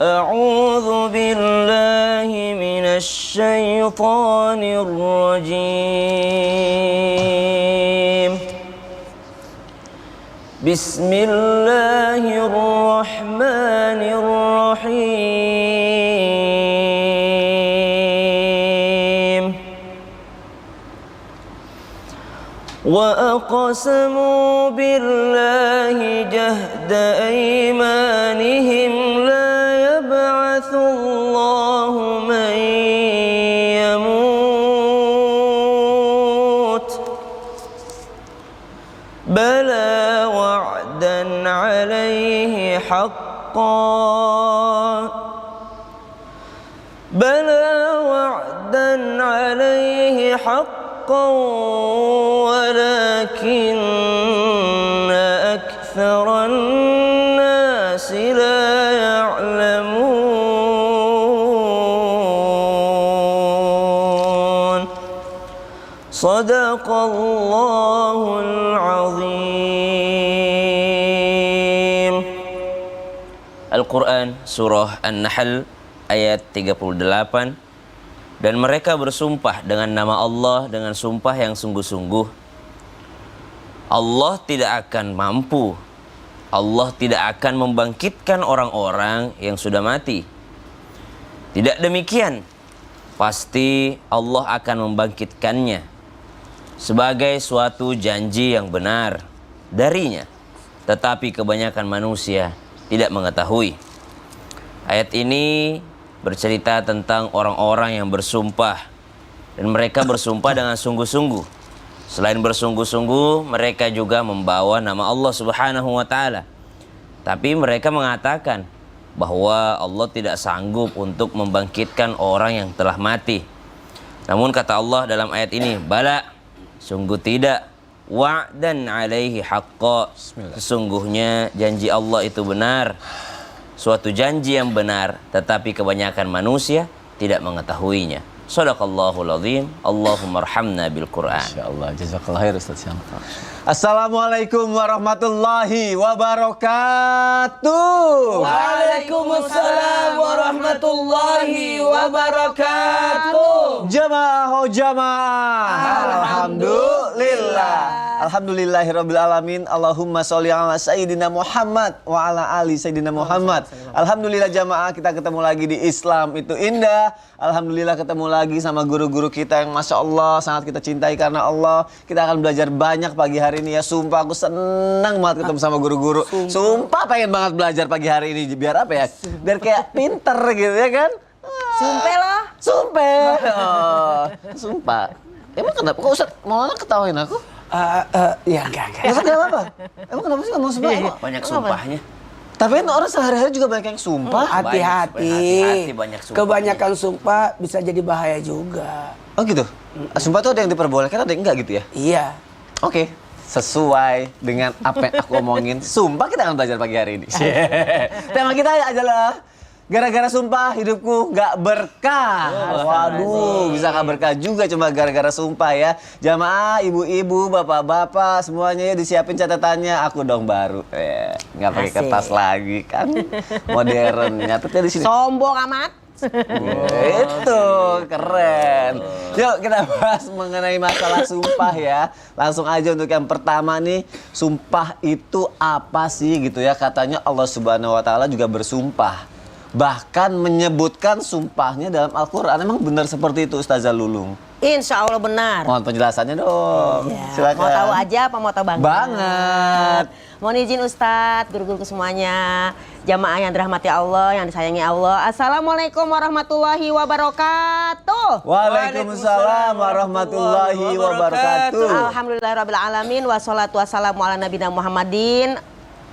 أعوذ بالله من الشيطان الرجيم بسم الله الرحمن الرحيم وأقسموا بالله جهد أيمانهم لا يبعث الله من يموت بلى وعدا عليه حقا ولكن أكثر الناس لا يعلمون صدق الله العظيم. Al-Quran Surah An-Nahl ayat 38. Dan mereka bersumpah dengan nama Allah dengan sumpah yang sungguh-sungguh. Allah tidak akan mampu. Allah tidak akan membangkitkan orang-orang yang sudah mati. Tidak demikian. Pasti Allah akan membangkitkannya sebagai suatu janji yang benar darinya. Tetapi kebanyakan manusia tidak mengetahui. Ayat ini bercerita tentang orang-orang yang bersumpah dan mereka bersumpah dengan sungguh-sungguh. Selain bersungguh-sungguh, mereka juga membawa nama Allah Subhanahu wa taala. Tapi mereka mengatakan bahwa Allah tidak sanggup untuk membangkitkan orang yang telah mati. Namun kata Allah dalam ayat ini, bala, sungguh tidak, wa'dan alaihi haqqa, sesungguhnya janji Allah itu benar. Suatu janji yang benar, tetapi kebanyakan manusia tidak mengetahuinya. Shadaqallahul azim. Allahumma arhamna bil Qur'an. Insyaallah. Jazakallahu khair Ustaz Syam. Assalamualaikum warahmatullahi wabarakatuh. Waalaikumsalam warahmatullahi wabarakatuh. Jamaah alhamdulillah. Alhamdulillahirabbil alamin. Allahumma sholli ala sayyidina Muhammad wa ala ali sayyidina Muhammad. Alhamdulillah jamaah, kita ketemu lagi di Islam itu indah. Alhamdulillah ketemu lagi sama guru-guru kita yang Masya Allah sangat kita cintai karena Allah. Kita akan belajar banyak pagi hari ini ya. Sumpah aku senang banget ketemu sama guru-guru. Sumpah pengen banget belajar pagi hari ini. Biar apa ya? Biar kayak pinter gitu ya kan? Sumpah lah. Sumpah. Oh, sumpah. Emang kenapa? Kok Ustaz Maulana ketawain aku? Ya enggak. Ustaz gak apa-apa. Emang kenapa sih ngomong sumpah? Banyak sumpahnya. Tapi kan orang sehari-hari juga banyak yang sumpah. Hati-hati. Banyak sumpah. Kebanyakan sumpah bisa jadi bahaya juga. Oh gitu? Sumpah tuh ada yang diperbolehkan, ada yang enggak gitu ya? Iya. Oke. Sesuai dengan apa yang aku omongin, sumpah kita akan belajar pagi hari ini. Tema kita adalah gara-gara sumpah hidupku gak berkah. Waduh, bisa gak berkah juga cuma gara-gara sumpah ya. Jamaah, ibu-ibu, bapak-bapak, semuanya ya disiapin catatannya. Aku dong baru. Nggak pakai kertas lagi kan. Modern. Nyatetnya di sini. Sombong amat. Itu keren. Yuk kita bahas mengenai masalah sumpah ya. Langsung aja untuk yang pertama nih, sumpah itu apa sih gitu ya? Katanya Allah Subhanahu wa taala juga bersumpah. Bahkan menyebutkan sumpahnya dalam Al-Quran. Emang benar seperti itu Ustazah Lulung? Insya Allah benar. Mohon penjelasannya dong. Ya, silakan. mau tahu aja apa mau tahu banget? Banget. Mohon izin Ustadz, guru-guru semuanya, jamaah yang dirahmati Allah, yang disayangi Allah. Assalamualaikum warahmatullahi wabarakatuh. Waalaikumsalam warahmatullahi wabarakatuh. Alhamdulillahirabbil alamin, wassalatu wassalamu ala nabiyina Muhammadin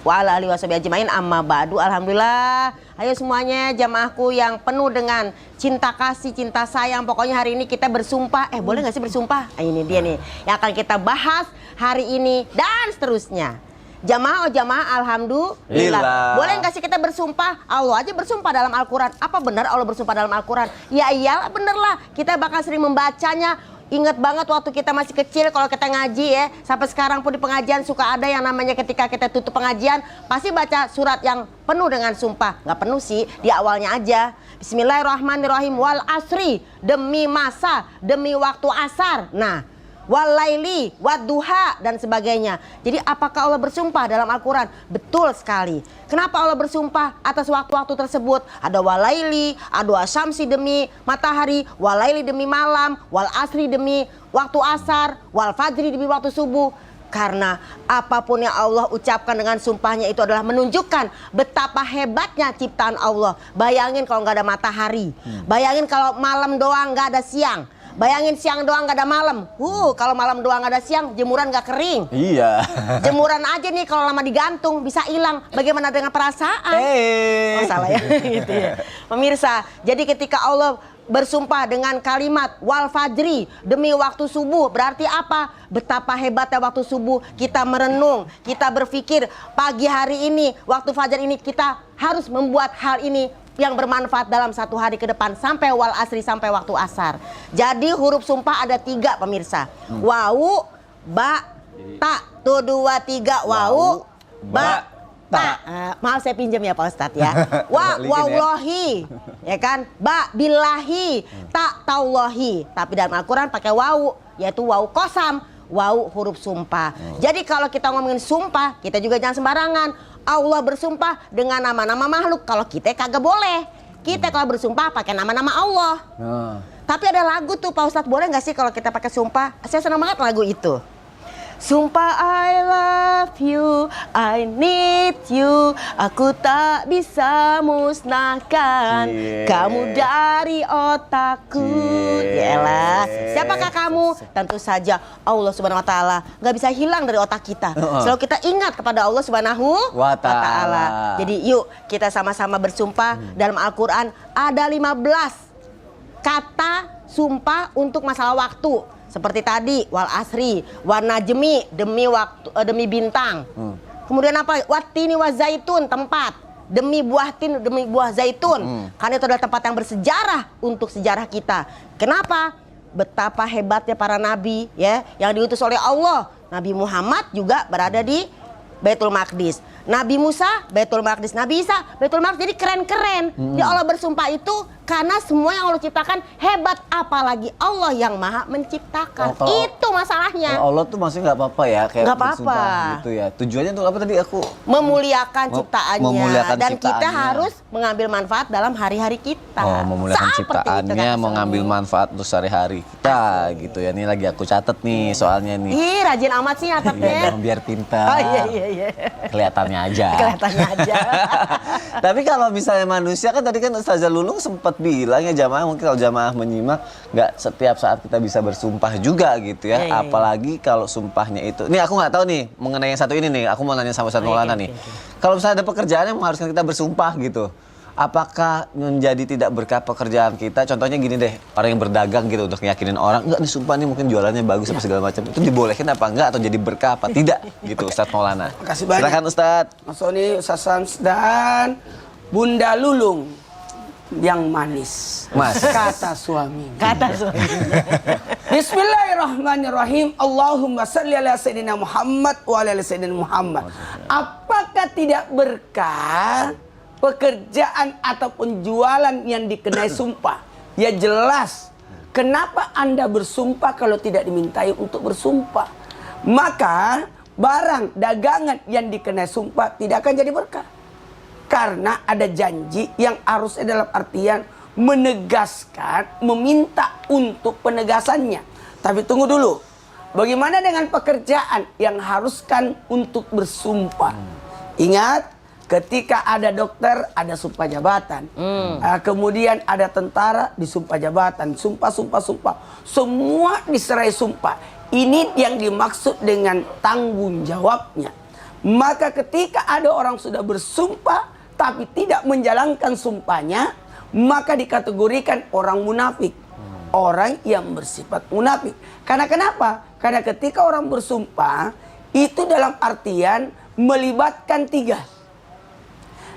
wa ala alihi washabihi ajmain, amma ba'du. Alhamdulillah. Ayo semuanya jamaahku yang penuh dengan cinta kasih, cinta sayang. Pokoknya hari ini kita bersumpah. Boleh gak sih bersumpah? Ini dia nih yang akan kita bahas hari ini dan seterusnya. Jamaah alhamdulillah. Boleh gak sih kita bersumpah? Allah aja bersumpah dalam Al-Quran. Apa benar Allah bersumpah dalam Al-Quran? Ya iyalah bener lah. Kita bakal sering membacanya. Ingat banget waktu kita masih kecil kalau kita ngaji ya, sampai sekarang pun di pengajian suka ada yang namanya ketika kita tutup pengajian pasti baca surat yang penuh dengan sumpah. Nggak penuh sih, di awalnya aja. Bismillahirrahmanirrahim, wal asri, demi masa, demi waktu asar. Nah, walaili, wadduha, dan sebagainya. Jadi apakah Allah bersumpah dalam Al-Quran? Betul sekali. Kenapa Allah bersumpah atas waktu-waktu tersebut? Ada walaili, ada wasyamsi demi matahari, walaili demi malam, wal asri demi waktu asar, wal fajri demi waktu subuh. Karena apapun yang Allah ucapkan dengan sumpahnya itu adalah menunjukkan betapa hebatnya ciptaan Allah. Bayangin kalau nggak ada matahari, bayangin kalau malam doang nggak ada siang, bayangin siang doang nggak ada malam. Kalau malam doang nggak ada siang, jemuran nggak kering. Iya. Jemuran aja nih kalau lama digantung bisa hilang. Bagaimana dengan perasaan? Oh salah ya. Gitu ya. Pemirsa, jadi ketika Allah bersumpah dengan kalimat wal fajri, demi waktu subuh, berarti apa? Betapa hebatnya waktu subuh. Kita merenung, kita berpikir pagi hari ini, waktu fajar ini kita harus membuat hal ini yang bermanfaat dalam satu hari ke depan sampai wal asri, sampai waktu asar. Jadi huruf sumpah ada 3 pemirsa. Wau, ba, ta. Tuh 2, 3. Wau, ba, ta. Maaf saya pinjam ya Pak Ustadz ya. Wallahi, ya kan? Ba billahi, ta taullahi. Tapi dalam Al-Quran pakai wau, yaitu wau kosam. Wau huruf sumpah. Jadi kalau kita ngomongin sumpah, kita juga jangan sembarangan. Allah bersumpah dengan nama-nama makhluk. Kalau kita kagak boleh. Kita kalau bersumpah pakai nama-nama Allah. Tapi ada lagu tuh Pak Ustadz, boleh nggak sih kalau kita pakai sumpah? Saya senang banget lagu itu. Sumpah I love you, I need you, aku tak bisa musnahkan kamu dari otakku. Yaelah, siapakah kamu? Tentu saja Allah Subhanahu Wa Taala. Nggak bisa hilang dari otak kita. Selalu kita ingat kepada Allah Subhanahu Wa Taala. Jadi yuk kita sama-sama bersumpah. Dalam Al-Quran ada 15 kata sumpah untuk masalah waktu. Seperti tadi wal asri, wan najmi demi waktu, demi bintang. Kemudian apa? Watini wa zaitun, tempat. Demi buah tin, demi buah zaitun. Karena itu adalah tempat yang bersejarah untuk sejarah kita. Kenapa? Betapa hebatnya para nabi ya yang diutus oleh Allah. Nabi Muhammad juga berada di Baitul Maqdis. Nabi Musa, Baitul Maqdis. Nabi Isa, Baitul Maqdis. Jadi keren-keren. Jadi Allah bersumpah itu karena semua yang Allah ciptakan hebat. Apalagi Allah yang maha menciptakan. Itu masalahnya. Allah tuh masih nggak apa-apa ya. Kayak nggak apa-apa. Gitu ya. Tujuannya untuk apa tadi aku? Memuliakan ciptaannya. Memuliakan dan ciptaannya. Kita harus mengambil manfaat dalam hari-hari kita. Memuliakan ciptaannya, mengambil manfaat untuk sehari-hari kita gitu ya. Ini lagi aku catat nih soalnya nih. Ih, rajin amat sih nyatetnya. Biar pintar. Oh iya. Kelihatannya aja. Kelihatannya aja. Tapi kalau misalnya manusia kan tadi kan Ustazah Lulung sempat bilang ya jamaah, mungkin kalau jamaah menyimak nggak setiap saat kita bisa bersumpah juga gitu ya. Apalagi kalau sumpahnya itu. Nih aku nggak tahu nih mengenai yang satu ini nih. Aku mau nanya sama Ustaz Maulana nih. Kalau misalnya ada pekerjaan yang mengharuskan kita bersumpah gitu. Apakah menjadi tidak berkah pekerjaan kita? Contohnya gini deh, orang yang berdagang gitu untuk yakinin orang, enggak nih sumpah nih mungkin jualannya bagus apa segala macam. Itu dibolehkan apa enggak atau jadi berkah apa tidak gitu Ustadz Maulana? Makasih banyak. Silakan Ustadz. Mas Soni, Ustaz Sams dan Bunda Lulung yang manis. Mas. Kata suami. Kata suami. Bismillahirrahmanirrahim. Allahumma salli ala Sayyidina Muhammad wa ala Sayyidina Muhammad. Apakah tidak berkah pekerjaan ataupun jualan yang dikenai sumpah? Ya jelas. Kenapa Anda bersumpah kalau tidak dimintai untuk bersumpah? Maka barang dagangan yang dikenai sumpah tidak akan jadi berkah. Karena ada janji yang harusnya dalam artian menegaskan, meminta untuk penegasannya. Tapi tunggu dulu. Bagaimana dengan pekerjaan yang haruskan untuk bersumpah? Ingat, ketika ada dokter, ada sumpah jabatan. Kemudian ada tentara, disumpah jabatan. Sumpah. Semua diserai sumpah. Ini yang dimaksud dengan tanggung jawabnya. Maka ketika ada orang sudah bersumpah, tapi tidak menjalankan sumpahnya, maka dikategorikan orang munafik. Orang yang bersifat munafik. Karena kenapa? Karena ketika orang bersumpah, itu dalam artian melibatkan 3.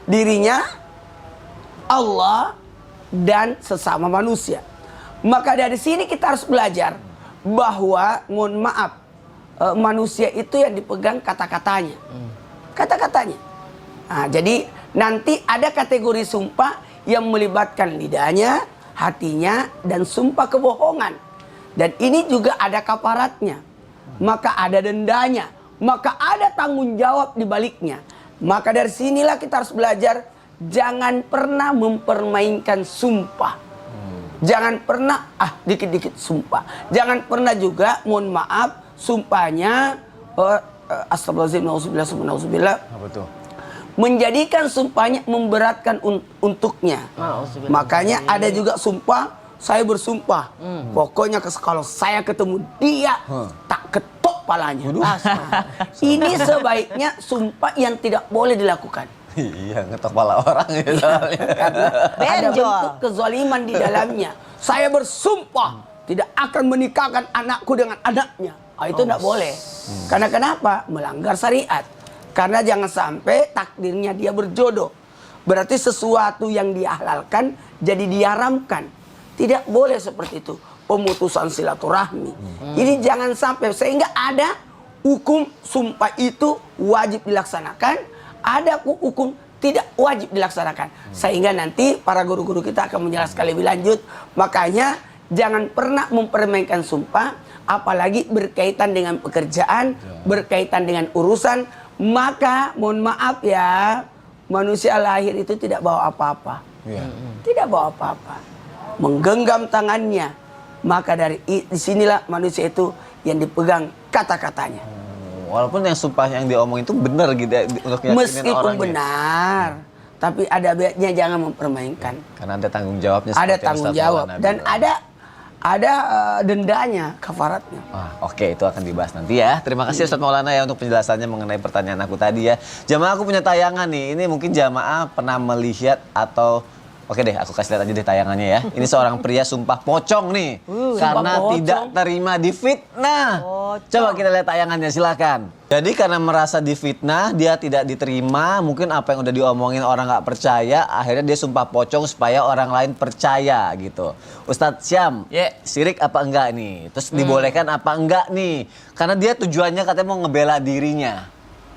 Dirinya, Allah, dan sesama manusia. Maka dari sini kita harus belajar bahwa mohon maaf manusia itu yang dipegang kata-katanya. Kata-katanya. Nah, jadi nanti ada kategori sumpah yang melibatkan lidahnya, hatinya, dan sumpah kebohongan. Dan ini juga ada kafaratnya. Maka ada dendanya. Maka ada tanggung jawab di baliknya. Maka dari sinilah kita harus belajar. Jangan pernah mempermainkan sumpah. Jangan pernah dikit-dikit sumpah. Jangan pernah juga mohon maaf sumpahnya astagfirullahaladzim, nauzubillah. Apa tuh? Menjadikan sumpahnya memberatkan untuknya. Makanya ada juga sumpah, saya bersumpah. Pokoknya kalau saya ketemu dia, tak ketok palanya. Ini sebaiknya sumpah yang tidak boleh dilakukan. Iya, ngetok pala orang ya soalnya. Karena ada Benjol. bentuk kezaliman di dalamnya. Saya bersumpah tidak akan menikahkan anakku dengan anaknya. Itu tidak boleh. Karena kenapa? Melanggar syariat. Karena jangan sampai takdirnya dia berjodoh. Berarti sesuatu yang dihalalkan jadi diharamkan. Tidak boleh seperti itu. Pemutusan silaturahmi. Ini jangan sampai. Sehingga ada hukum sumpah itu wajib dilaksanakan. Ada hukum tidak wajib dilaksanakan. Sehingga nanti para guru-guru kita akan menjelaskan lebih lanjut. Makanya jangan pernah mempermainkan sumpah. Apalagi berkaitan dengan pekerjaan, berkaitan dengan urusan. Maka mohon maaf ya, manusia lahir itu tidak bawa apa-apa. Tidak bawa apa-apa. Menggenggam tangannya. Maka dari disinilah manusia itu yang dipegang kata-katanya. Walaupun yang sumpah yang diomong itu benar gitu ya, untuk yakinin Meskipun orang benar, tapi ada baiknya jangan mempermainkan. Karena ada tanggung jawabnya. Ada seperti tanggung Ustaz jawab Maulana dan bilang. ada dendanya, kafaratnya. Oke, itu akan dibahas nanti ya. Terima kasih Ustaz Maulana ya untuk penjelasannya mengenai pertanyaan aku tadi ya. Jamaah, aku punya tayangan nih. Ini mungkin jamaah pernah melihat atau oke deh, aku kasih lihat aja deh tayangannya ya. Ini seorang pria sumpah pocong nih. Karena pocong. tidak terima difitnah. Coba kita lihat tayangannya, silakan. Jadi karena merasa difitnah, dia tidak diterima, mungkin apa yang udah diomongin orang nggak percaya, akhirnya dia sumpah pocong supaya orang lain percaya gitu. Ustadz Syam, sirik apa enggak nih? Terus dibolehkan apa enggak nih? Karena dia tujuannya katanya mau ngebela dirinya.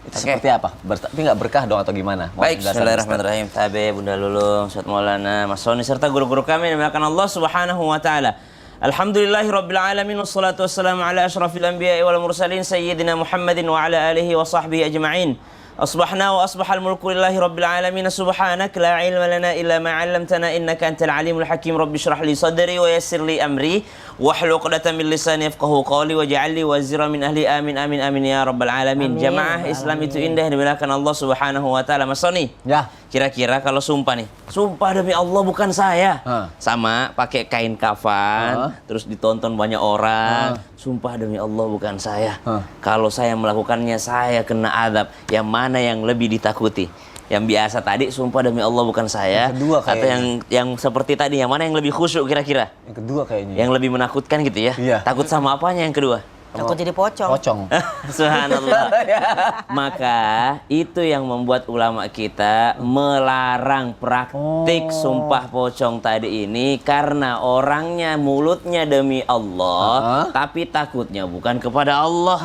Itu seperti apa? Tapi nggak berkah dong atau gimana? Mohon Baik, penjelasan, bismillahirrahmanirrahim. Tabe, Bunda Lulung, Ustaz Maulana, Mas Soni serta guru-guru kami yang dimuliakan Allah Subhanahu wa taala. Alhamdulillahirabbil alamin wassalatu wassalamu ala asyrafil anbiya'i wal mursalin sayyidina Muhammadin wa ala alihi wa sahbihi ajma'in. Asbahna wa asbahal mulku lillahi rabbil alamin subhanaka la ilma lana illa ma 'allamtana innaka antal alimul hakim. Rabbi shrah li sadri wa yassir li amri wahlul 'uqdatam min lisani yafqahu qawli waj'al li wazira min ahli amin amin amin ya rabbal alamin. Jamaah Islam itu indah dimuliakan Allah Subhanahu wa taala. Mas Soni, Ya. kira-kira kalau sumpah nih, sumpah demi Allah bukan saya, sama pakai kain kafan, terus ditonton banyak orang, sumpah demi Allah bukan saya. Kalau saya melakukannya saya kena azab. Yang mana yang lebih ditakuti? Yang biasa tadi sumpah demi Allah bukan saya, Yang kedua atau yang seperti tadi, yang mana yang lebih khusyuk kira-kira? Yang kedua kayaknya. Yang lebih menakutkan gitu ya? Iya. Takut sama apanya yang kedua? Takut jadi pocong. Pocong. Subhanallah. Maka itu yang membuat ulama kita melarang praktik sumpah pocong tadi ini, karena orangnya mulutnya demi Allah, tapi takutnya bukan kepada Allah.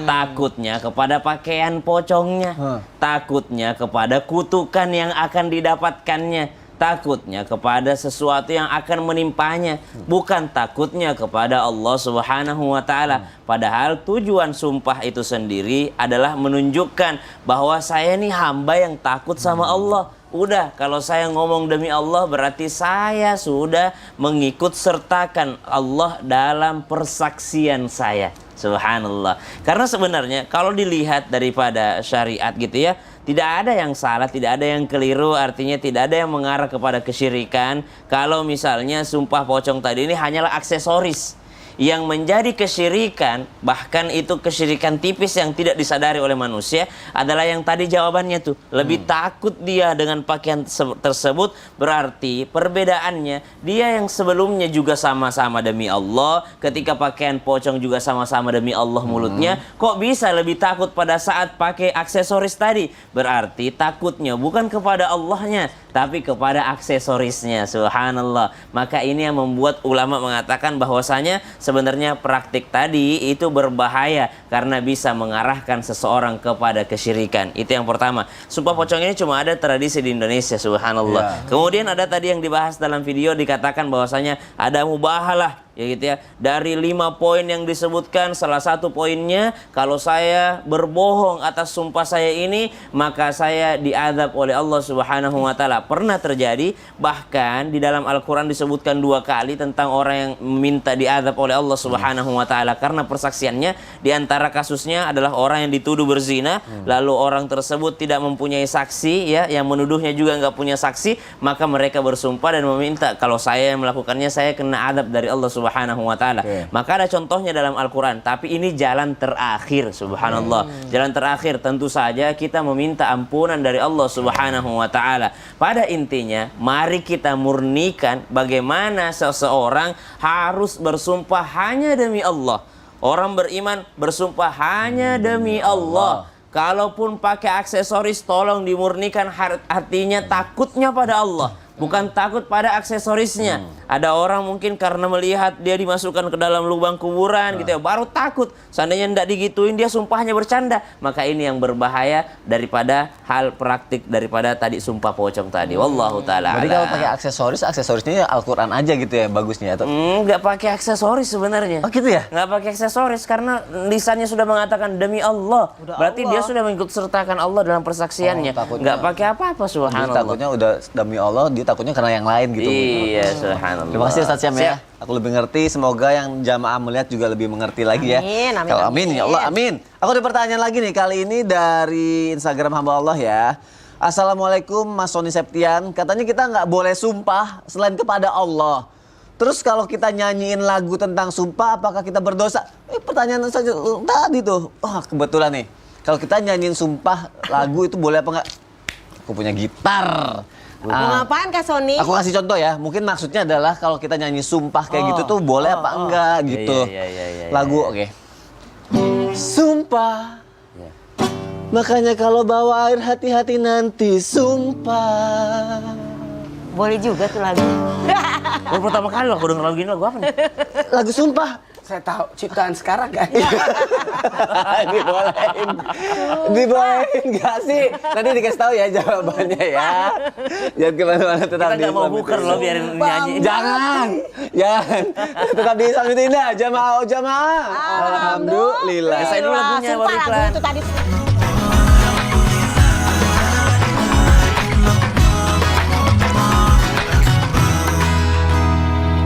Takutnya kepada pakaian pocongnya, takutnya kepada kutukan yang akan didapatkannya, takutnya kepada sesuatu yang akan menimpanya, bukan takutnya kepada Allah Subhanahu wa taala. Padahal tujuan sumpah itu sendiri adalah menunjukkan bahwa saya nih hamba yang takut sama Allah. Udah, kalau saya ngomong demi Allah berarti saya sudah mengikut sertakan Allah dalam persaksian saya. Subhanallah. Karena sebenarnya kalau dilihat daripada syariat gitu ya, tidak ada yang salah, tidak ada yang keliru, artinya tidak ada yang mengarah kepada kesyirikan. Kalau misalnya sumpah pocong tadi ini hanyalah aksesoris. Yang menjadi kesyirikan, bahkan itu kesyirikan tipis yang tidak disadari oleh manusia, adalah yang tadi jawabannya tuh. Lebih takut dia dengan pakaian tersebut, berarti perbedaannya dia yang sebelumnya juga sama-sama demi Allah, ketika pakaian pocong juga sama-sama demi Allah mulutnya, kok bisa lebih takut pada saat pakai aksesoris tadi? Berarti takutnya bukan kepada Allahnya, tapi kepada aksesorisnya. Subhanallah. Maka ini yang membuat ulama mengatakan bahwasanya sebenarnya praktik tadi itu berbahaya karena bisa mengarahkan seseorang kepada kesyirikan. Itu yang pertama. Sumpah pocong ini cuma ada tradisi di Indonesia, subhanallah. Kemudian ada tadi yang dibahas dalam video, dikatakan bahwasanya ada mubahalah, ya gitu ya. Dari 5 poin yang disebutkan, salah satu poinnya, kalau saya berbohong atas sumpah saya ini, maka saya diazab oleh Allah Subhanahu wa taala. Pernah terjadi, bahkan di dalam Al-Qur'an disebutkan 2 kali tentang orang yang minta diazab oleh Allah Subhanahu wa taala karena persaksiannya. Di antara kasusnya adalah orang yang dituduh berzina, lalu orang tersebut tidak mempunyai saksi, ya, yang menuduhnya juga nggak punya saksi, maka mereka bersumpah dan meminta, kalau saya yang melakukannya saya kena azab dari Allah Subhanahu wa taala. Maka ada contohnya dalam Al-Qur'an, tapi ini jalan terakhir, subhanallah. Jalan terakhir tentu saja kita meminta ampunan dari Allah Subhanahu wa taala. Pada intinya, mari kita murnikan bagaimana seseorang harus bersumpah hanya demi Allah. Orang beriman bersumpah hanya demi Allah. Kalaupun pakai aksesoris, tolong dimurnikan hatinya, takutnya pada Allah, bukan takut pada aksesorisnya. Ada orang mungkin karena melihat dia dimasukkan ke dalam lubang kuburan gitu ya, baru takut. Seandainya tidak digituin, dia sumpahnya bercanda. Maka ini yang berbahaya daripada hal praktik daripada tadi sumpah pocong tadi. Wallahu ta'ala. Jadi kalau pakai aksesorisnya ya Al-Quran aja gitu ya bagusnya, atau? Nggak pakai aksesoris sebenarnya. Oh gitu ya? Nggak pakai aksesoris karena lisannya sudah mengatakan demi Allah. Berarti dia sudah mengikut sertakan Allah dalam persaksiannya. Nggak pakai apa-apa, Jadi subhanallah. takutnya udah demi Allah, dia takutnya karena yang lain gitu. Iya, subhanallah. Terima kasih Ustaz Syam ya. Aku lebih ngerti, semoga yang jamaah melihat juga lebih mengerti lagi ya. Amin, amin, Kalau amin, ya Allah, amin. Aku ada pertanyaan lagi nih, kali ini dari Instagram hamba Allah ya. Assalamualaikum Mas Sony Septian, katanya kita nggak boleh sumpah selain kepada Allah. Terus kalau kita nyanyiin lagu tentang sumpah, apakah kita berdosa? Pertanyaan saja tadi tuh. Wah, kebetulan nih. Kalau kita nyanyiin sumpah lagu itu boleh apa nggak? Aku punya gitar. Mau ngapain Kak Sony? Aku kasih contoh ya, mungkin maksudnya adalah kalau kita nyanyi sumpah kayak gitu tuh boleh apa enggak gitu. Iya, Lagu oke. Sumpah. Makanya kalau bawa air hati-hati nanti sumpah. Boleh juga tuh lagu. Baru pertama kali loh aku denger lagu ini, lagu apa nih? Lagu sumpah. Saya tahu ciptaan sekarang kan. Dibolehin. Dibolehin nggak sih? Nanti dikasih tahu ya jawabannya ya. Jangan kemana-mana, tetap Kita di nggak mau Islam buker Itu loh Indah. biarin nyanyi. Jangan. Tetap di Islam Itu Indah. Jamaah. Alhamdulillah. Saya dulu lagunya, baru Sumpah iklan. lagu itu tadi.